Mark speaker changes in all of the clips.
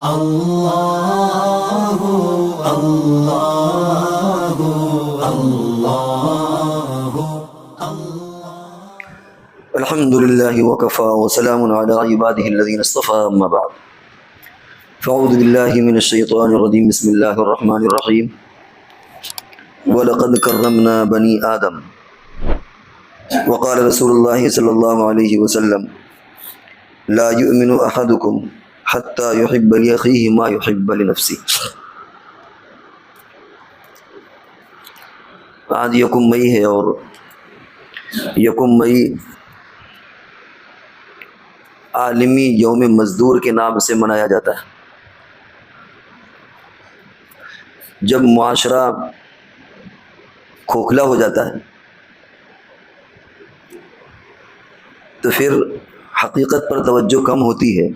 Speaker 1: اللہ اللہ اللہ
Speaker 2: الحمد للہ وکفا وسلام علی عبادہ الذین اصطفى اما بعد فاعوذ باللہ من الشیطان الرجیم بسم اللہ الرحمن الرحیم وَلَقَدْ كَرَّمْنَا بَنِي آدَمَ وقال رسول اللہ صلی اللہ علیہ وسلم لا يؤمن احدکم حتی يحب لأخیہ ما يحب لنفسہ۔ آج یکم مئی ہے اور یکم مئی عالمی یوم مزدور کے نام سے منایا جاتا ہے۔ جب معاشرہ کھوکھلا ہو جاتا ہے تو پھر حقیقت پر توجہ کم ہوتی ہے،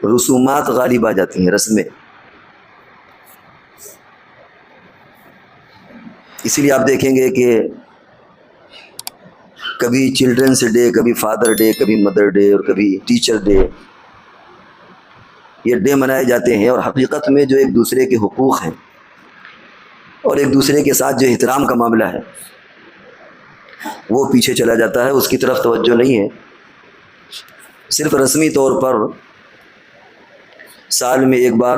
Speaker 2: رسومات غالب آ جاتی ہیں، رسمیں۔ اسی لیے آپ دیکھیں گے کہ کبھی چلڈرنس ڈے، کبھی فادر ڈے، کبھی مدر ڈے اور کبھی ٹیچر ڈے، یہ ڈے منائے جاتے ہیں، اور حقیقت میں جو ایک دوسرے کے حقوق ہیں اور ایک دوسرے کے ساتھ جو احترام کا معاملہ ہے وہ پیچھے چلا جاتا ہے، اس کی طرف توجہ نہیں ہے۔ صرف رسمی طور پر سال میں ایک بار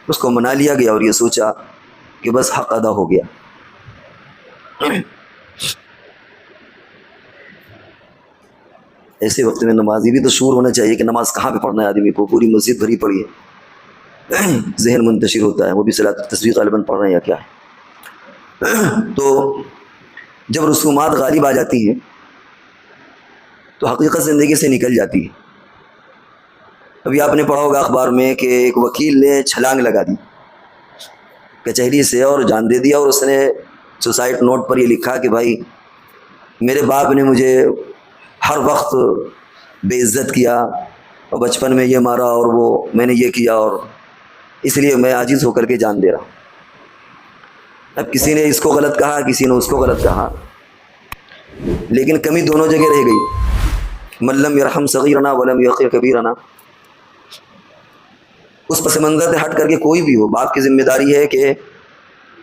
Speaker 2: اس کو منا لیا گیا اور یہ سوچا کہ بس حق ادا ہو گیا۔ ایسے وقت میں نمازی بھی تو شعور ہونا چاہیے کہ نماز کہاں پہ پڑھنا ہے آدمی کو۔ پوری مسجد بھری پڑی ہے، ذہن منتشر ہوتا ہے، وہ بھی صلاۃ التسبیح غالباً پڑھ رہے ہیں یا کیا ہے۔ تو جب رسومات غالب آ جاتی ہیں تو حقیقت زندگی سے نکل جاتی ہے۔ ابھی آپ نے پڑھا ہوگا اخبار میں کہ ایک وکیل نے چھلانگ لگا دی کچہری سے اور جان دے دیا، اور اس نے سوسائڈ نوٹ پر یہ لکھا کہ بھائی میرے باپ نے مجھے ہر وقت بے عزت کیا اور بچپن میں یہ مارا اور وہ میں نے یہ کیا، اور اس لیے میں عاجز ہو کر کے جان دے رہا ہوں۔ اب کسی نے اس کو غلط کہا، کسی نے اس کو غلط کہا، لیکن کمی دونوں جگہ رہ گئی۔ من لم یرحم صغیرنا ولم یوقر کبیرنا۔ اس پس منظر سے ہٹ کر کے کوئی بھی ہو، باپ کی ذمہ داری ہے کہ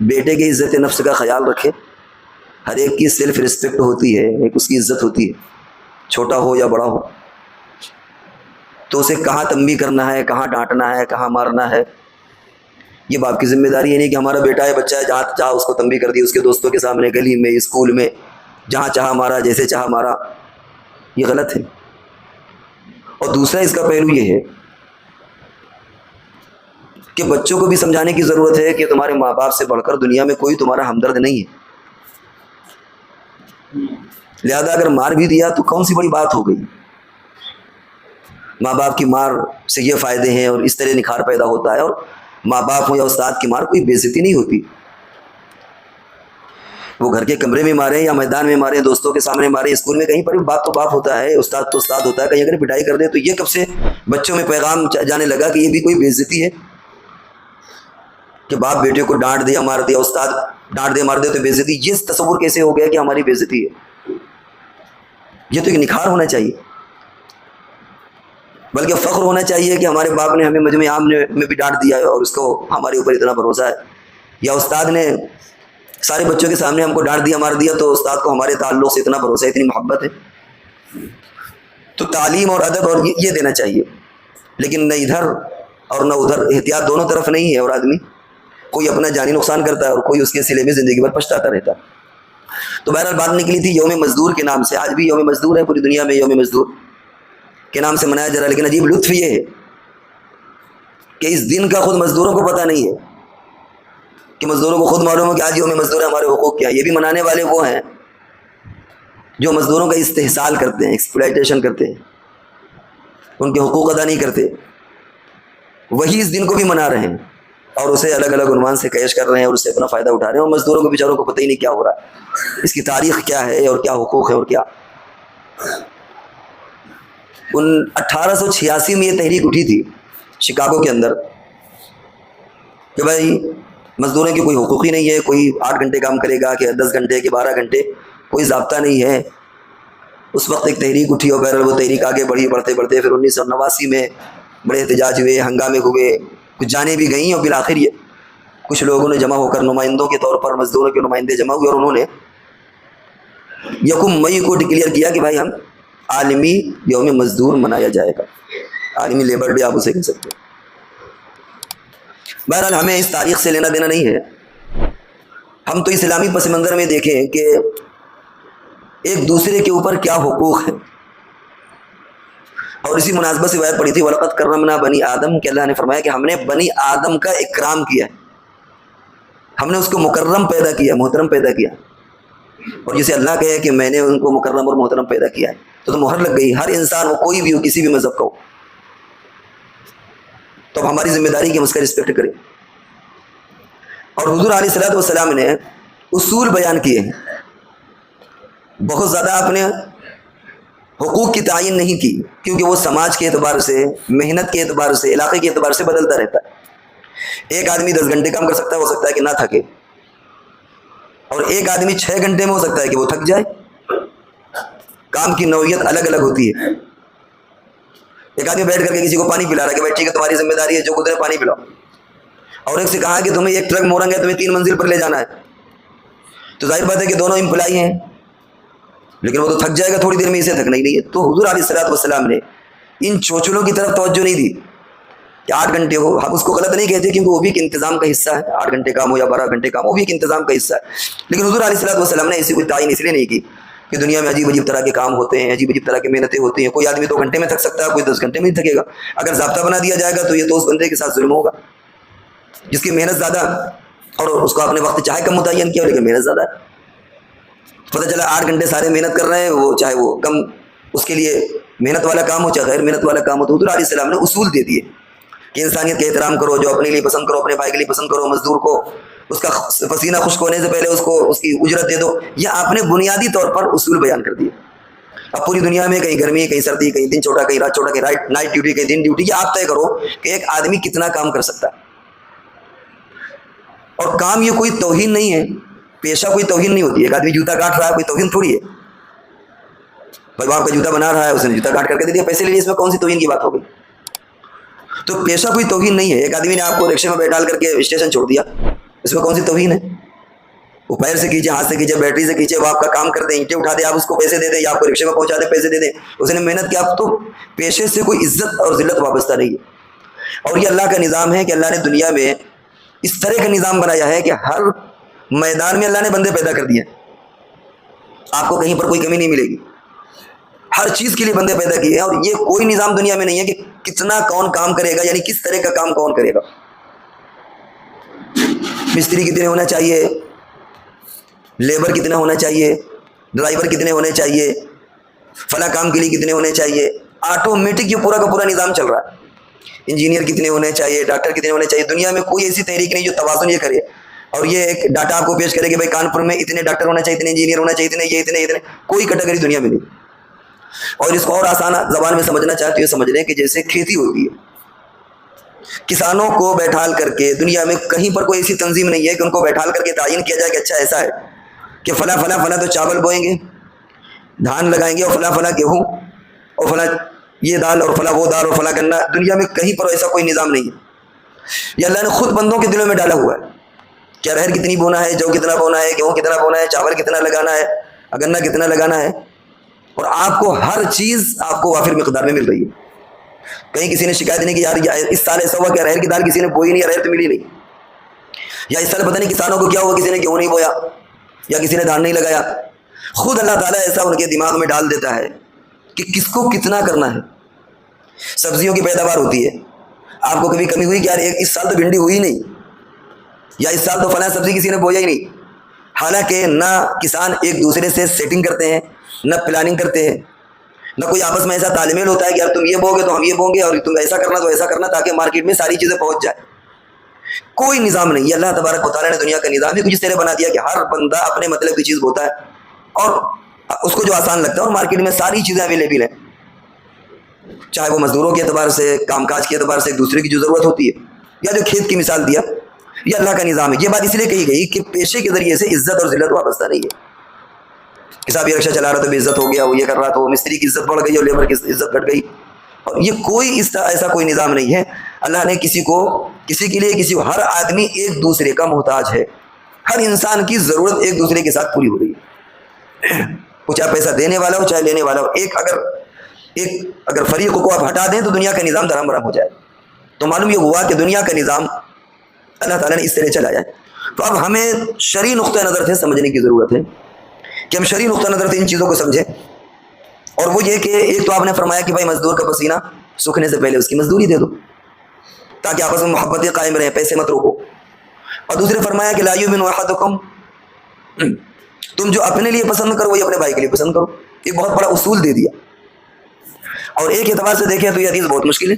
Speaker 2: بیٹے کی عزت نفس کا خیال رکھے۔ ہر ایک کی سیلف رسپیکٹ ہوتی ہے، ایک اس کی عزت ہوتی ہے، چھوٹا ہو یا بڑا ہو۔ تو اسے کہاں تنبیہ کرنا ہے، کہاں ڈانٹنا ہے، کہاں مارنا ہے، یہ باپ کی ذمہ داری ہے۔ نہیں کہ ہمارا بیٹا ہے، بچہ ہے، جہاں چاہا اس کو تنبیہ کر دی، اس کے دوستوں کے سامنے، گلی میں، اسکول میں، جہاں چاہا مارا، جیسے چاہا مارا، یہ غلط ہے۔ اور دوسرا اس کا پہلو یہ ہے کہ بچوں کو بھی سمجھانے کی ضرورت ہے کہ تمہارے ماں باپ سے بڑھ کر دنیا میں کوئی تمہارا ہمدرد نہیں ہے، لہذا اگر مار بھی دیا تو کون سی بڑی بات ہو گئی۔ ماں باپ کی مار سے یہ فائدے ہیں اور اس طرح نکھار پیدا ہوتا ہے، اور ماں باپ ہو یا استاد کی مار کوئی بے عزتی نہیں ہوتی۔ وہ گھر کے کمرے میں مارے یا میدان میں مارے، دوستوں کے سامنے مارے، اسکول میں کہیں پر بھی، باپ تو باپ ہوتا ہے، استاد تو استاد ہوتا ہے۔ کہیں اگر پٹائی کر دے تو یہ کب سے بچوں میں پیغام جانے لگا کہ یہ بھی کوئی بے عزتی ہے کہ باپ بیٹے کو ڈانٹ دیا، مار دیا، استاد ڈانٹ دے مار دے تو بے عزتی۔ یہ تصور کیسے ہو گیا کہ ہماری بے عزتی ہے؟ یہ تو ایک نکھار ہونا چاہیے، بلکہ فخر ہونا چاہیے کہ ہمارے باپ نے ہمیں مجمع عام میں بھی ڈانٹ دیا ہے اور اس کو ہمارے اوپر اتنا بھروسہ ہے، یا استاد نے سارے بچوں کے سامنے ہم کو ڈانٹ دیا مار دیا تو استاد کو ہمارے تعلق سے اتنا بھروسہ ہے، اتنی محبت ہے۔ تو تعلیم اور ادب اور یہ دینا چاہیے، لیکن نہ ادھر اور نہ ادھر، احتیاط دونوں طرف نہیں ہے، اور آدمی کوئی اپنا جانی نقصان کرتا ہے اور کوئی اس کے صلے میں زندگی بھر پچھتاتا رہتا ہے۔ تو بہرحال بات نکلی تھی یوم مزدور کے نام سے۔ آج بھی یوم مزدور ہے، پوری دنیا میں یوم مزدور کے نام سے منایا جا رہا ہے، لیکن عجیب لطف یہ ہے کہ اس دن کا خود مزدوروں کو پتہ نہیں ہے، کہ مزدوروں کو خود معلوم ہو کہ آج یوم مزدور ہے، ہمارے حقوق کیا ہے۔ یہ بھی منانے والے وہ ہیں جو مزدوروں کا استحصال کرتے ہیں، ایکسپلائٹیشن کرتے ہیں، ان کے حقوق ادا نہیں کرتے، وہی اس دن کو بھی منا رہے ہیں اور اسے الگ الگ عنوان سے کیش کر رہے ہیں اور اس سے اپنا فائدہ اٹھا رہے ہیں، اور مزدوروں کو بیچاروں کو پتہ ہی نہیں کیا ہو رہا ہے، اس کی تاریخ کیا ہے اور کیا حقوق ہے اور کیا۔ 1886 میں یہ تحریک اٹھی تھی شکاگو کے اندر کہ بھائی مزدوروں کی کوئی حقوق ہی نہیں ہے، کوئی 8 گھنٹے کام کرے گا کہ 10 گھنٹے کہ 12 گھنٹے، کوئی ضابطہ نہیں ہے۔ اس وقت ایک تحریک اٹھی اور بہرحال وہ تحریک آگے بڑھی، بڑھتے بڑھتے پھر 1989 میں بڑے احتجاج ہوئے, ہنگامے ہوئے, کچھ جانیں بھی گئیں, اور بالآخر یہ کچھ لوگوں نے جمع ہو کر نمائندوں کے طور پر مزدوروں کے نمائندے جمع ہوئے, اور انہوں نے 1 مئی کو ڈکلیئر کیا کہ بھائی ہم عالمی یوم مزدور منایا جائے گا, عالمی لیبر ڈے آپ اسے کہہ سکتے ہیں. بہرحال ہمیں اس تاریخ سے لینا دینا نہیں ہے. ہم تو اسلامی پس منظر میں دیکھیں کہ ایک دوسرے کے اوپر کیا حقوق ہیں, اور اسی مناسبت سے روایت پڑھی تھی وَلَقَدْ كَرَّمْنَا بَنِي آدم, کہ اللہ نے فرمایا کہ ہم نے بنی آدم کا اکرام کیا ہے, ہم نے اس کو مکرم پیدا کیا, محترم پیدا کیا. اور جسے اللہ کہے کہ میں نے ان کو مکرم اور محترم پیدا کیا ہے تو مہر لگ گئی. ہر انسان ہو, کوئی بھی ہو, کسی بھی مذہب کا ہو, تو اب ہماری ذمہ داری کہ ہم اس کا رسپیکٹ کریں. اور حضور علیہ الصلوۃ والسلام نے اصول بیان کیے ہیں, بہت زیادہ اپنے حقوق کی تعین نہیں کی, کیونکہ وہ سماج کے اعتبار سے, محنت کے اعتبار سے, علاقے کے اعتبار سے بدلتا رہتا ہے. ایک آدمی 10 گھنٹے کام کر سکتا ہے, ہو سکتا ہے کہ نہ تھکے, اور ایک آدمی 6 گھنٹے میں ہو سکتا ہے کہ وہ تھک جائے. کام کی نوعیت الگ الگ ہوتی ہے. ایک آدمی بیٹھ کر کے کسی کو پانی پلا رہا ہے کہ بھائی ٹھیک ہے تمہاری ذمہ داری ہے, جو گزرے پانی پلاؤ. اور ایک سے کہا کہ تمہیں 1 ٹرک مورنگ ہے, تمہیں 3 منزل پر لے جانا ہے, تو ظاہر بات ہے کہ دونوں امپلائی ہیں, لیکن وہ تو تھک جائے گا تھوڑی دیر میں, اسے تھکنا ہی نہیں ہے. تو حضور علیہ الصلوۃ والسلام نے ان چوچلوں کی طرف توجہ نہیں دی کہ 8 گھنٹے ہو. ہم اس کو غلط نہیں کہتے, کیونکہ وہ بھی ایک انتظام کا حصہ ہے. 8 گھنٹے کام ہو یا 12 گھنٹے کام ہو, وہ بھی ایک انتظام کا حصہ ہے. لیکن حضور علیہ الصلوۃ والسلام نے ایسی کوئی تعین اس لیے نہیں کی کہ دنیا میں عجیب عجیب طرح کے کام ہوتے ہیں, عجیب عجیب طرح کی محنتیں ہوتی ہیں. کوئی آدمی 2 گھنٹے میں تھک سکتا ہے, کوئی 10 گھنٹے میں ہی تھکے گا. اگر ضابطہ بنا دیا جائے گا تو یہ تو اس بندے کے ساتھ ظلم ہوگا جس کی محنت زیادہ, اور اس کو اپنے وقت چاہے کم متعین کیا, لیکن محنت زیادہ ہے. پتہ چلا 8 گھنٹے سارے محنت کر رہے ہیں, وہ چاہے وہ کم اس کے لیے محنت والا کام ہو چاہے غیر محنت والا کام ہو. تو حضور علیہ السلام نے اصول دے دیے کہ انسانیت کا احترام کرو, جو اپنے لیے پسند کرو اپنے بھائی کے لیے پسند کرو, مزدور کو اس کا پسینہ خشک ہونے سے پہلے اس کو اس کی اجرت دے دو. یہ آپ نے بنیادی طور پر اصول بیان کر دیے. اب پوری دنیا میں کہیں گرمی, کہیں سردی, کہیں دن چھوٹا, کہیں رات چھوٹا, کہیں نائٹ ڈیوٹی, کہیں دن ڈیوٹی, یہ آپ طے کرو کہ ایک آدمی کتنا کام کر سکتا ہے. اور کام یہ کوئی توہین نہیں ہے, پیشہ کوئی توہین نہیں ہوتی ہے. ایک آدمی جوتا کاٹ رہا ہے, کوئی توہین تھوڑی ہے. بھائی وہ آپ کا جوتا بنا رہا ہے, اس نے جوتا کاٹ کر کے دے دیا, پیسے لے لیے, اس میں کون سی توہین کی بات ہو گئی؟ تو پیشہ کوئی توہین نہیں ہے. ایک آدمی نے آپ کو رکشے میں بیٹھال کر کے اسٹیشن چھوڑ دیا, اس میں کون سی توہین ہے؟ وہ پیر سے کھینچے, ہاتھ سے کھینچے, بیٹری سے کھینچے, وہ آپ کا کام کر دیں, اینٹیں اٹھا دیں, آپ اس کو پیسے دے دیں, یا آپ کو رکشے میں پہنچا دیں, پیسے دے دیں, اس نے محنت کیا. آپ تو پیشے سے کوئی عزت اور ذلت وابستہ نہیں ہے. اور یہ اللہ کا نظام ہے کہ اللہ نے دنیا میں اس طرح کا نظام بنایا ہے کہ ہر میدان میں اللہ نے بندے پیدا کر دیے. آپ کو کہیں پر کوئی کمی نہیں ملے گی, ہر چیز کے لیے بندے پیدا کیے ہیں. اور یہ کوئی نظام دنیا میں نہیں ہے کہ کتنا کون کام کرے گا, یعنی کس طرح کا کام کون کرے گا. مستری کتنے ہونا چاہیے, لیبر کتنا ہونا چاہیے, ڈرائیور کتنے ہونے چاہیے, فلاں کام کے لیے کتنے ہونے چاہیے. آٹومیٹک یہ پورا کا پورا نظام چل رہا ہے. انجینئر کتنے ہونے چاہیے, ڈاکٹر کتنے ہونے چاہیے. دنیا میں کوئی ایسی تحریک نہیں جو توازن یہ کرے اور یہ ایک ڈاٹا آپ کو پیش کرے کہ بھائی کانپور میں اتنے ڈاکٹر ہونا چاہیے, اتنے انجینئر ہونا چاہیے, اتنے یہ اتنے. کوئی کیٹیگری دنیا میں نہیں. اور اس کو اور آسان زبان میں سمجھنا چاہے تو یہ سمجھ لیں کہ جیسے کھیتی ہوتی ہے, کسانوں کو بیٹھال کر کے دنیا میں کہیں پر کوئی ایسی تنظیم نہیں ہے کہ ان کو بیٹھال کر کے تعین کیا جائے کہ اچھا ایسا ہے کہ فلاں فلاں فلاں تو چاول بوئیں گے, دھان لگائیں گے, اور فلاں فلاں گیہوں, اور فلاں یہ دال, اور فلاں وہ دال, اور فلاں گنا. دنیا میں کہیں پر ایسا کوئی نظام نہیں ہے. یہ اللہ نے خود بندوں کے دلوں میں ڈالا ہوا ہے کہ ارہر کتنی بونا ہے, جو کتنا بونا ہے, گیہوں کتنا بونا ہے, چاول کتنا لگانا ہے, گنا کتنا لگانا ہے. اور آپ کو ہر چیز آپ کو وافر مقدار میں مل رہی ہے. کہیں کسی نے شکایت نہیں کہ یار اس سال ایسا ہوا کہ ارہر کی دال کسی نے بوئی نہیں, ارہر تو ملی نہیں, یا اس سال پتہ نہیں کسانوں کو کیا ہوا, کسی نے گیہوں نہیں بویا, یا کسی نے دھان نہیں لگایا. خود اللہ تعالیٰ ایسا ان کے دماغ میں ڈال دیتا ہے کہ کس کو کتنا کرنا ہے. سبزیوں کی پیداوار ہوتی ہے, آپ کو کبھی کمی ہوئی کہ یار اس سال تو بھنڈی ہوئی نہیں, یا اس سال تو فلاں سبزی کسی نے بویا ہی نہیں. حالانکہ نہ کسان ایک دوسرے سے سیٹنگ کرتے ہیں, نہ پلاننگ کرتے ہیں, نہ کوئی آپس میں ایسا تال میل ہوتا ہے کہ یار تم یہ بوگے تو ہم یہ بوگے, اور تم ایسا کرنا تو ایسا کرنا, تاکہ مارکیٹ میں ساری چیزیں پہنچ جائے. کوئی نظام نہیں. یہ اللہ تبارک و تعالیٰ نے دنیا کا نظام ہی کچھ اس طرح بنا دیا کہ ہر بندہ اپنے مطلب کی چیز بوتا ہے, اور اس کو جو آسان لگتا ہے, اور مارکیٹ میں ساری چیزیں اویلیبل ہیں. چاہے وہ مزدوروں کے اعتبار سے, کام کاج کے اعتبار سے ایک دوسرے کی جو ضرورت ہوتی ہے, یا جو کھیت کی مثال دیا, یہ اللہ کا نظام ہے. یہ بات اس لیے کہی گئی کہ پیشے کے ذریعے سے عزت اور ذلت وابستہ نہیں ہے. کہ صاحب یہ رکشہ چلا رہا تو بے عزت ہو گیا, وہ یہ کر رہا تو مستری کی عزت بڑھ گئی اور لیبر کی عزت گھٹ گئی. اور یہ کوئی ایسا کوئی نظام نہیں ہے. اللہ نے کسی کے لیے ہر آدمی ایک دوسرے کا محتاج ہے. ہر انسان کی ضرورت ایک دوسرے کے ساتھ پوری ہو رہی ہے. وہ چاہے پیسہ دینے والا ہو چاہے لینے والا ہو. اگر فریق کو آپ ہٹا دیں تو دنیا کا نظام دھڑام برہم ہو جائے. تو معلوم یہ ہوا کہ دنیا کا نظام اللہ تعالیٰ نے اس طرح چلایا ہے. تو اب ہمیں شرعی نقطہ نظر سے سمجھنے کی ضرورت ہے کہ ہم شرعی نقطہ نظر سے ان چیزوں کو سمجھیں. اور وہ یہ کہ ایک تو آپ نے فرمایا کہ بھائی مزدور کا پسینہ سوکھنے سے پہلے اس کی مزدوری دے دو تاکہ آپس میں محبتیں قائم رہیں, پیسے مت روکو. اور دوسرے فرمایا کہ لا یؤمن احدکم, تم جو اپنے لیے پسند کرو وہی اپنے بھائی کے لیے پسند کرو. ایک بہت بڑا اصول دے دیا. اور ایک اعتبار سے دیکھیں تو یہ حدیث بہت مشکل ہے,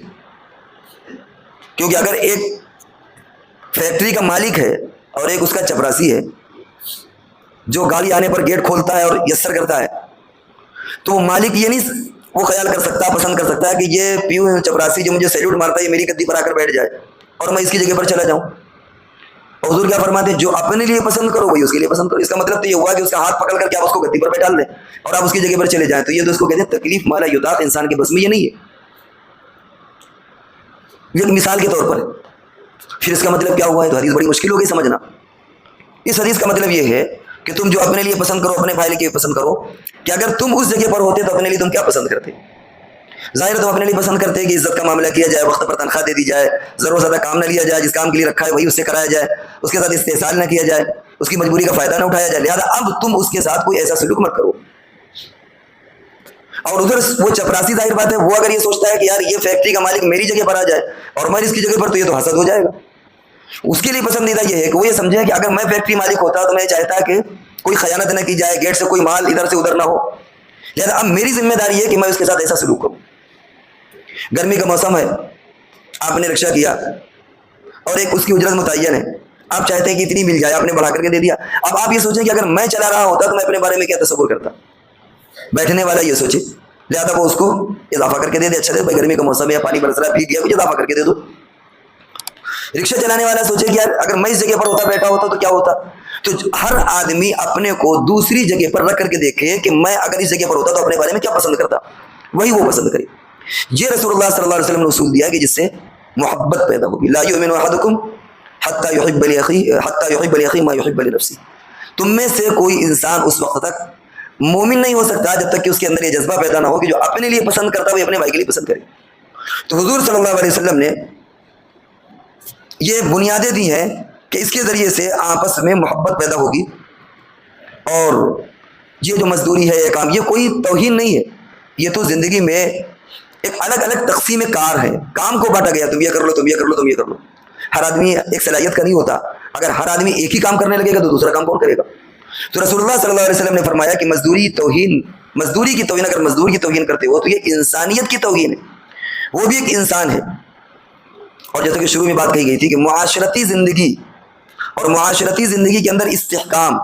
Speaker 2: کیونکہ اگر ایک فیکٹری کا مالک ہے اور ایک اس کا چپراسی ہے جو گاڑی آنے پر گیٹ کھولتا ہے اور یسر کرتا ہے, تو وہ مالک یہ نہیں وہ خیال کر سکتا, پسند کر سکتا ہے کہ یہ پیو چپراسی جو مجھے سیلوٹ مارتا ہے یہ میری گدی پر آ کر بیٹھ جائے اور میں اس کی جگہ پر چلا جاؤں. حضور کیا فرماتے ہیں, جو اپنے لیے پسند کرو وہی اس کے لیے پسند کرو. اس کا مطلب تو یہ ہوا کہ اس کا ہاتھ پکڑ کر کے آپ اس کو گدی پر بیٹھا دیں اور آپ اس کی جگہ پر چلے جائیں. تو یہ تو اس کو کہتے ہیں تکلیف مالا یطاق, انسان کے بس میں یہ نہیں ہے. یہ مثال کے طور پر ہے. پھر اس کا مطلب کیا ہوا ہے؟ تو حدیث بڑی مشکل ہوگی سمجھنا. اس حدیث کا مطلب یہ ہے کہ تم جو اپنے لیے پسند کرو اپنے بھائی کے لیے پسند کرو, کہ اگر تم اس جگہ پر ہوتے تو اپنے لیے تم کیا پسند کرتے؟ ظاہر تم اپنے لیے پسند کرتے کہ عزت کا معاملہ کیا جائے, وقت پر تنخواہ دے دی جائے, ضرور زیادہ کام نہ لیا جائے, جس کام کے لیے رکھا ہے وہی اس سے کرایا جائے, اس کے ساتھ استحصال نہ کیا جائے, اس کی مجبوری کا فائدہ نہ اٹھایا جائے. لہٰذا اب تم اس کے ساتھ کوئی ایسا سلوک مت کرو. اور ادھر وہ چپراسی ظاہر بات ہے وہ اگر یہ سوچتا ہے کہ یار یہ فیکٹری کا مالک میری جگہ پر آ جائے اور میں اس کی جگہ پر, تو یہ تو حسد ہو جائے گا. اس کے لیے پسندیدہ یہ ہے کہ وہ یہ سمجھے کہ اگر میں فیکٹری مالک ہوتا تو میں چاہتا کہ کوئی خیانت نہ کی جائے, گیٹ سے کوئی مال ادھر سے ادھر نہ ہو. لہٰذا اب میری ذمہ داری ہے کہ میں اس کے ساتھ ایسا سلوک کروں. گرمی کا موسم ہے, آپ نے رکشہ کیا اور ایک اس کی اجرت متعین ہے, آپ چاہتے ہیں کہ اتنی مل جائے, آپ نے بڑھا کر کے دے دیا. اب آپ یہ سوچیں کہ اگر میں چلا رہا ہوتا تو میں اپنے بارے میں کیا تصور کرتا. بیٹھنے والا یہ سوچے, لہٰذا وہ اس کو اضافہ کر کے دے دے. اچھا دے بھائی گرمی کا موسم ہے, پانی برس رہا ہے, بھیگ گیا, کچھ اضافہ کر کے دے دو. رکشہ چلانے والا سوچے کہ یار اگر میں اس جگہ پر ہوتا بیٹھا ہوتا تو کیا ہوتا. تو ہر آدمی اپنے کو دوسری جگہ پر رکھ کر کے دیکھے کہ میں اگر اس جگہ پر ہوتا تو اپنے بارے میں کیا پسند کرتا, وہی وہ پسند کرے. یہ رسول اللہ صلی اللہ علیہ وسلم نے اصول دیا کہ جس سے محبت پیدا ہوگی. لا یؤمن احدکم حتی یحب لاخیہ ما یحب لنفسہ. تم میں سے کوئی انسان اس وقت تک مومن نہیں ہو سکتا جب تک کہ اس کے اندر یہ جذبہ پیدا نہ ہو کہ جو اپنے لیے پسند کرتا ہے وہ اپنے بھائی کے لیے پسند کرے. تو حضور صلی اللہ علیہ وسلم نے یہ بنیادیں دی ہیں کہ اس کے ذریعے سے آپس میں محبت پیدا ہوگی. اور یہ جو مزدوری ہے یہ کام, یہ کوئی توہین نہیں ہے, یہ تو زندگی میں ایک الگ الگ تقسیم کار ہے. کام کو بانٹا گیا, تم یہ کر لو, تم یہ کر لو, تم یہ کر لو. ہر آدمی ایک صلاحیت کا نہیں ہوتا. اگر ہر آدمی ایک ہی کام کرنے لگے گا تو دوسرا کام کون کرے گا. تو رسول اللہ صلی اللہ علیہ وسلم نے فرمایا کہ مزدوری کی توہین, اگر مزدور کی توہین کرتے ہو تو یہ انسانیت کی توہین ہے. وہ بھی ایک انسان ہے. اور جیسا کہ شروع میں بات کہی گئی تھی کہ معاشرتی زندگی اور معاشرتی زندگی کے اندر استحکام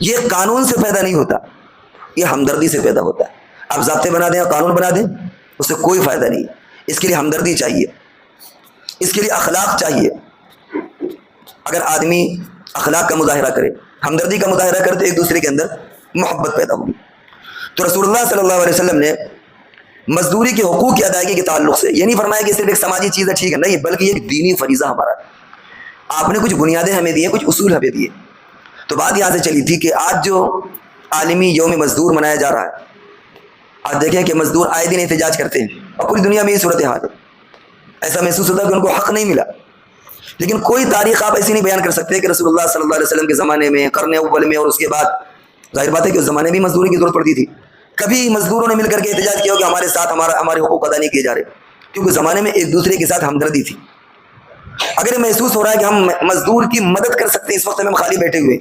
Speaker 2: یہ قانون سے پیدا نہیں ہوتا, یہ ہمدردی سے پیدا ہوتا ہے. آپ ضابطے بنا دیں اور قانون بنا دیں اس سے کوئی فائدہ نہیں. اس کے لیے ہمدردی چاہیے, اس کے لیے اخلاق چاہیے. اگر آدمی اخلاق کا مظاہرہ کرے, ہمدردی کا مظاہرہ کرے تو ایک دوسرے کے اندر محبت پیدا ہوگی. تو رسول اللہ صلی اللہ علیہ وسلم نے مزدوری کے حقوق کی ادائیگی کے تعلق سے یہ نہیں فرمایا کہ صرف ایک سماجی چیز ہے, ٹھیک ہے, نہیں, بلکہ یہ دینی فریضہ ہمارا. آپ نے کچھ بنیادیں ہمیں دی ہیں, کچھ اصول ہمیں دیے. تو بات یہاں سے چلی تھی کہ آج جو عالمی یوم مزدور منایا جا رہا ہے, آج دیکھیں کہ مزدور آئے دن احتجاج کرتے ہیں اور پوری دنیا میں یہ صورتحال ہے. ایسا محسوس ہوتا ہے کہ ان کو حق نہیں ملا. لیکن کوئی تاریخ آپ ایسی نہیں بیان کر سکتے کہ رسول اللہ صلی اللہ علیہ وسلم کے زمانے میں, قرن اول میں اور اس کے بعد, ظاہر بات ہے کہ اس زمانے میں مزدوری کی ضرورت پڑتی تھی, کبھی مزدوروں نے مل کر کے احتجاج کیا کہ ہمارے ساتھ ہمارے حقوق ادا نہیں کیے جا رہے, کیونکہ زمانے میں ایک دوسرے کے ساتھ ہمدردی تھی. اگر یہ محسوس ہو رہا ہے کہ ہم مزدور کی مدد کر سکتے ہیں اس وقت میں خالی بیٹھے ہوئے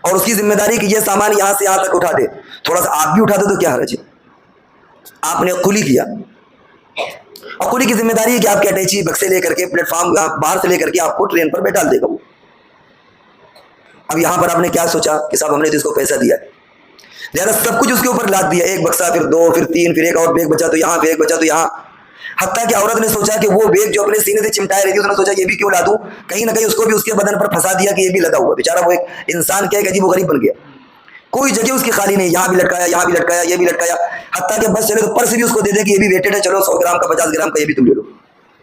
Speaker 2: اور اس کی ذمہ داری کہ یہ سامان یہاں سے یہاں تک اٹھا دے, تھوڑا سا آپ بھی اٹھا دے تو کیا حرج ہے. آپ نے قلی کیا, اور قلی کی ذمہ داری ہے کہ آپ کے اٹیچی بکسے لے کر کے پلیٹ فارم باہر سے لے کر کے آپ کو ٹرین پر بیٹھا دے گا وہ. اب یہاں پر آپ نے کیا سوچا کہ صاحب ہم نے تو اس کو پیسہ دیا ہے, لہٰذا سب کچھ اس کے اوپر لاد دیا, ایک بکسا, پھر دو, پھر تین, پھر ایک اور بیگ بچا تو یہاں, پھر ایک بچا تو یہاں. حتیٰ کہ عورت نے سوچا کہ وہ بیگ جو اپنے سینے سے چمٹائے رہتی ہے, اس نے سوچا یہ بھی کیوں لا دوں, کہیں نہ کہیں اس کو بھی اس کے بدن پر پھنسا دیا کہ یہ بھی لدا ہوا. بیچارہ وہ ایک انسان کیا ایک عجیب و غریب بن گیا. کوئی جگہ اس کی خالی نہیں، یہاں بھی لٹکایا، یہاں بھی لٹکایا، یہ بھی لٹکایا، حتیٰ کہ بس چلے تو پرس بھی اس کو دے دیں کہ یہ بھی ویٹڈ ہے، چلو 100 گرام کا 50 گرام کا یہ بھی تم لے لو.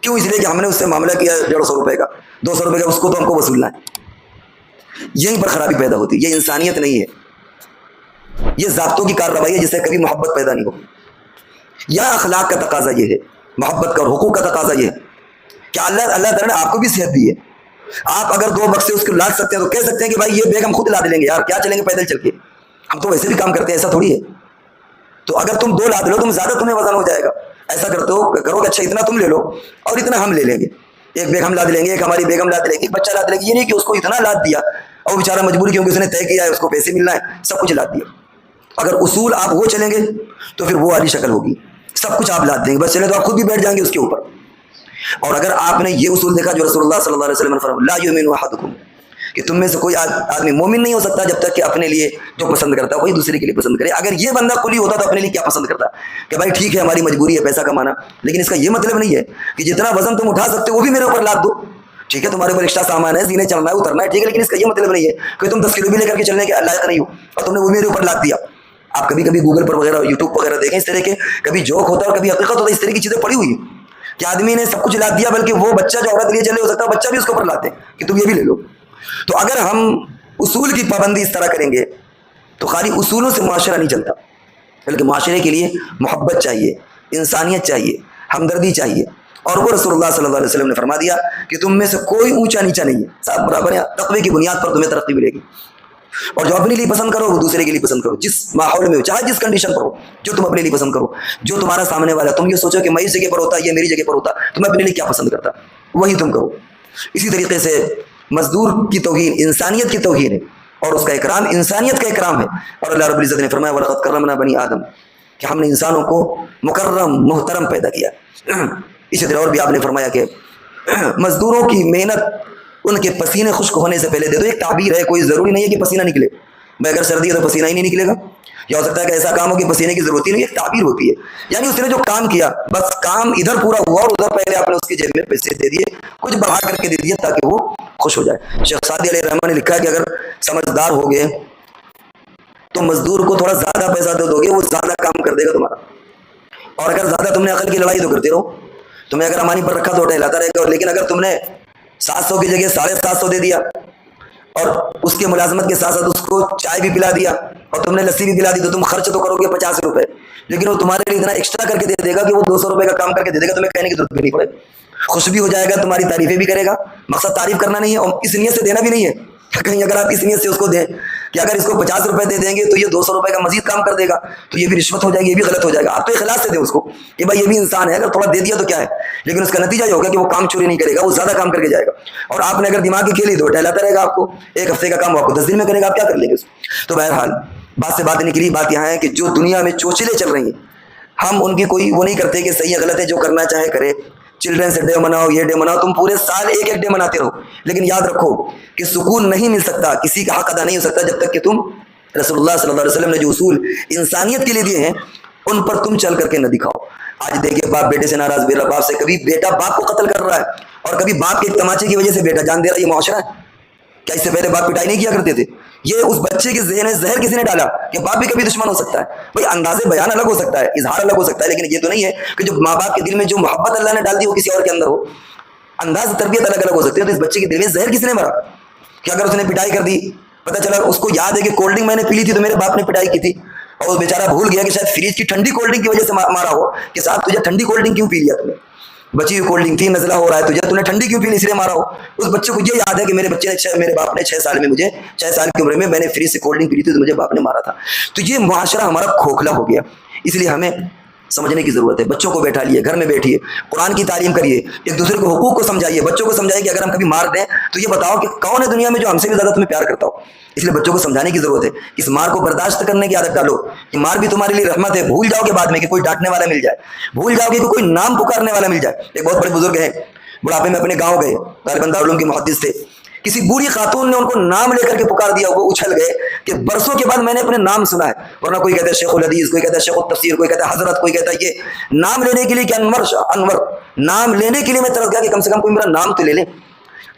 Speaker 2: کیوں؟ اس لیے کہ ہم نے اس سے معاملہ کیا 150 روپے کا 200 روپے کا، اس کو تو ہم کو وصولنا ہے. یہیں پر خرابی پیدا ہوتی ہے. یہ انسانیت نہیں ہے، یہ ضابطوں کی کارروائی ہے جس سے کبھی محبت پیدا نہیں ہو. یا اخلاق کا تقاضا یہ ہے، محبت کا اور حقوق کا تقاضا یہ ہے کہ اللہ تعالیٰ نے آپ کو بھی صحت دی ہے. آپ اگر 2 بکسے اس کو لاد سکتے ہیں تو کہہ سکتے ہیں کہ بھائی یہ بیگ ہم خود لا لیں گے یار، کیا چلیں گے پیدل چل کے، ہم تو ویسے بھی کام کرتے ہیں، ایسا تھوڑی ہے. تو اگر تم 2 لاد لو تم زیادہ تمہیں وزن ہو جائے گا. ایسا کرتے ہو کرو کہ اچھا اتنا تم لے لو اور اتنا ہم لے لیں گے، ایک بیگ ہم لاد لیں گے، ایک ہماری بیگم لاد لیں گے، ایک بچہ لاد لیں گے. یہ نہیں کہ اس کو اتنا لاد دیا اور بیچارہ مجبوری کیونکہ اس نے طے کیا ہے، اس کو پیسے ملنا ہے، سب کچھ لاد دیا. اگر اصول آپ وہ چلیں گے تو پھر وہ والی شکل ہوگی، سب کچھ آپ لاد دیں گے، بس چلے تو آپ خود بھی بیٹھ جائیں گے اس کے اوپر. اور اگر آپ نے یہ اصول دیکھا جو رسول اللہ صلی اللہ علیہ وسلم نے فرمایا لا یؤمن احدکم، کہ تم میں سے کوئی آدمی مومن نہیں ہو سکتا جب تک کہ اپنے لیے جو پسند کرتا ہے وہی دوسرے کے لیے پسند کرے. اگر یہ بندہ کلی ہوتا تو اپنے لیے کیا پسند کرتا کہ بھائی ٹھیک ہے ہماری مجبوری ہے پیسہ کمانا، لیکن اس کا یہ مطلب نہیں ہے کہ جتنا وزن تم اٹھا سکتے ہو وہ بھی میرے اوپر لاد دو. ٹھیک ہے تمہارے اوپر ایکسٹرا سامان ہے، زینے چڑھنا ہے اترنا ہے، ٹھیک ہے، لیکن اس کا یہ مطلب نہیں ہے کہ تم 10 کلو بھی لے کر کے چلنے کے لائق نہیں ہو اور تم نے وہ میرے اوپر لاد دیا. آپ کبھی کبھی گوگل پر وغیرہ یوٹیوب وغیرہ دیکھیں، اس طرح کے کبھی جوک ہوتا ہے اور کبھی حقیقت ہوتا ہے، اس طرح کی چیزیں پڑی ہوئی ہیں کہ آدمی نے سب کچھ لاد دیا، بلکہ وہ بچہ جو عورت لیے چلے ہو سکتا ہے بچہ بھی اس کے اوپر لاتے ہیں کہ تم یہ بھی لے لو. تو اگر ہم اصول کی پابندی اس طرح کریں گے تو خالی اصولوں سے معاشرہ نہیں چلتا، بلکہ معاشرے کے لیے محبت چاہیے، انسانیت چاہیے، ہمدردی چاہیے. اور وہ رسول اللہ صلی اللہ علیہ وسلم نے فرما دیا کہ تم میں سے کوئی اونچا نیچا نہیں ہے، سب برابر ہیں، تقوی کی بنیاد پر تمہیں ترقی ملے گی. اور جو اپنے لیے پسند کرو وہ دوسرے کے لیے پسند کرو، جس ماحول میں ہو، چاہے جس کنڈیشن پر ہو، جو تم اپنے لیے پسند کرو. جو تمہارا سامنے والا، تم یہ سوچو کہ میں اس جگہ پر ہوتا، یہ میری جگہ پر ہوتا، تو میں اپنے لیے کیا پسند کرتا وہی تم کرو. اسی طریقے سے مزدور کی توہین انسانیت کی توہین ہے، اور اس کا اکرام انسانیت کا اکرام ہے. اور اللہ رب العزت نے فرمایا وَلَقَدْ كَرَّمْنَا بَنِي آدم، کہ ہم نے انسانوں کو مکرم محترم پیدا کیا. اسی طرح اور بھی آپ نے فرمایا کہ مزدوروں کی محنت ان کے پسینے خشک ہونے سے پہلے دے دو. ایک تعبیر ہے، کوئی ضروری نہیں ہے کہ پسینہ نکلے، میں اگر سردی ہے تو پسینہ ہی نہیں نکلے گا، یا ہو سکتا ہے کہ ایسا کام ہو کہ پسینے کی ضرورت ہی نہیں. ایک تعبیر ہوتی ہے، یعنی اس نے جو کام کیا بس کام ادھر پورا ہوا اور ادھر پہلے آپ نے اس کی جیب میں پیسے دے دیے، کچھ بڑھا کر کے دے دیے تاکہ وہ خوش ہو جائے. شیخ سعدی علیہ الرحمہ نے لکھا ہے کہ اگر سمجھدار ہو گئے تو مزدور کو تھوڑا زیادہ پیسہ دے دو گے، وہ زیادہ کام کر دے گا تمہارا. اور اگر زیادہ تم نے عقل کی لڑائی تو کرتے رہو، تمہیں اگر امانی پر رکھا تو ٹہلاتا رہے گا. لیکن اگر تم نے 700 کی جگہ 750 دے دیا اور اس کے ملازمت کے ساتھ ساتھ اس کو چائے بھی پلا دیا اور تم نے لسی بھی پلا دی، تو تم خرچ تو کرو گے 50 روپے، لیکن وہ تمہارے لیے اتنا ایکسٹرا کر کے دے دے گا کہ وہ 200 روپے کا کام کر کے دے دے گا، تمہیں کہنے کی ضرورت بھی نہیں پڑے. خوش بھی ہو جائے گا، تمہاری تعریفیں بھی کرے گا. مقصد تعریف کرنا نہیں ہے اور اس نیت سے دینا بھی نہیں ہے. کہیں اگر آپ اس نیت سے اس کو دیں کہ اگر اس کو 50 روپے دے دیں گے تو یہ 200 روپے کا مزید کام کر دے گا، تو یہ بھی رشوت ہو جائے گی، یہ بھی غلط ہو جائے گا. آپ تو اخلاص سے دیں اس کو کہ بھائی یہ بھی انسان ہے، اگر تھوڑا دے دیا تو کیا ہے، لیکن اس کا نتیجہ یہ ہوگا کہ وہ کام چوری نہیں کرے گا، وہ زیادہ کام کر کے جائے گا. اور آپ نے اگر دماغ کی کھیلی تو ٹہلاتا رہے گا، آپ کو 1 ہفتے کا کام آپ کو 10 دن میں کرے گا، آپ کیا کر لیں گے اس کو. تو بہرحال بات سے بات نکلی، بات یہاں ہے کہ جو دنیا میں چوچلے چل رہی ہیں ہم ان کی کوئی وہ نہیں کرتے کہ صحیح ہے غلط ہے، جو کرنا چاہے کرے. چلڈرنس ڈے مناؤ، یہ ڈے مناؤ، تم پورے سال ایک ڈے مناتے رہو، لیکن یاد رکھو کہ سکون نہیں مل سکتا، کسی کا حق ادا نہیں ہو سکتا جب تک کہ تم رسول اللہ صلی اللہ علیہ وسلم نے جو اصول انسانیت کے لیے دیے ہیں ان پر تم چل کر کے نہ دکھاؤ. آج دیکھیے باپ بیٹے سے ناراض، بیٹا باپ سے، کبھی بیٹا باپ کو قتل کر رہا ہے اور کبھی باپ کے تماچے کی وجہ سے بیٹا جان دے رہا ہے. یہ معاشرہ ہے کیا؟ اس سے پہلے باپ پٹائی نہیں کیا کرتے تھے؟ یہ اس بچے کے ذہن میں زہر کسی نے ڈالا کہ باپ بھی کبھی دشمن ہو سکتا ہے. بھائی انداز بیان الگ ہو سکتا ہے، اظہار الگ ہو سکتا ہے، لیکن یہ تو نہیں ہے کہ جو ماں باپ کے دل میں جو محبت اللہ نے ڈال دی وہ کسی اور کے اندر ہو. انداز تربیت الگ الگ ہو سکتی ہے. تو اس بچے کے دل میں زہر کس نے مارا کہ اگر اس نے پٹائی کر دی، پتہ چلا اس کو یاد ہے کہ کولڈ ڈرنک میں نے پی لی تھی تو میرے باپ نے پٹائی کی تھی، اور وہ بیچارہ بھول گیا کہ شاید فریج کی ٹھنڈی کولڈ ڈرنک کی وجہ سے مارا ہو کہ صاحب تجھے ٹھنڈی کولڈ ڈرنک کیوں پی لیا، تم نے بچی ہوئی کولڈ ڈرنک تھی، نزلہ ہو رہا ہے تجھے، تم نے ٹھنڈی کیوں پی لی، اس لیے مارا ہو. اس بچے کو یہ یاد ہے کہ میرے باپ نے 6 سال میں مجھے 6 سال کی عمر میں نے فریج سے کولڈ ڈرنک پی لی تھی تو مجھے باپ نے مارا تھا. تو یہ معاشرہ ہمارا کھوکھلا ہو گیا. اس لیے ہمیں سمجھنے کی ضرورت ہے. بچوں کو بیٹھا لیے، گھر میں بیٹھیے، قرآن کی تعلیم کریے، ایک دوسرے کو حقوق کو سمجھائیے. بچوں کو سمجھائیے کہ اگر ہم کبھی مار دیں تو یہ بتاؤ کہ کون ہے دنیا میں جو ہم سے بھی زیادہ تمہیں پیار کرتا ہو. اس لیے بچوں کو سمجھانے کی ضرورت ہے. اس مار کو برداشت کرنے کی عادت ڈالو کہ مار بھی تمہارے لیے رحمت ہے. بھول جاؤ گے بعد میں کہ کوئی ڈانٹنے والا مل جائے، بھول جاؤ گے کہ کوئی نام پکارنے والا مل جائے. ایک بہت بڑے بزرگ ہیں، بڑھاپے میں اپنے گاؤں گئے، غالباً دارالعلوم کے محدث تھے. کسی بوڑھی خاتون نے ان کو نام لے کر کے پکار دیا، وہ اچھل گئے کہ برسوں کے بعد میں نے اپنے نام سنا ہے. ورنہ کوئی کہتا ہے شیخ الحدیث، کوئی کہتا ہے شیخ التفسیر، کوئی کہتا ہے حضرت، کوئی کہتا ہے یہ. نام لینے کے لیے کہ انور نام لینے کے لیے میں ترس گیا کہ کم سے کم کوئی میرا نام تو لے لے.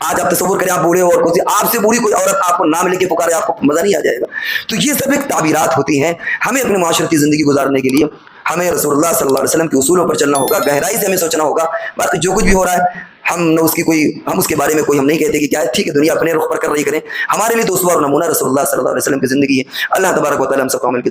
Speaker 2: آج آپ تصور کریں آپ بوڑھے ہو اور آپ سے بوڑھی کوئی عورت آپ کو نام لے کے پکارے آپ کو مزہ نہیں آ جائے گا. تو یہ سب ایک تعبیرات ہوتی ہیں. ہمیں اپنی معاشرتی زندگی گزارنے کے لیے ہمیں رسول اللہ صلی اللہ علیہ وسلم کے اصولوں پر چلنا ہوگا, گہرائی سے ہمیں سوچنا ہوگا. باقی جو کچھ بھی ہو رہا ہے ہم اس کے بارے میں ہم نہیں کہتے کہ کیا ہے, ٹھیک ہے دنیا اپنے رخ پر کر رہی کریں. ہمارے لیے تو اسوہ اور نمونہ رسول اللہ صلی اللہ علیہ وسلم کی زندگی ہے. اللہ تبارک و تعالی ہم سب کو عمل کی توفیق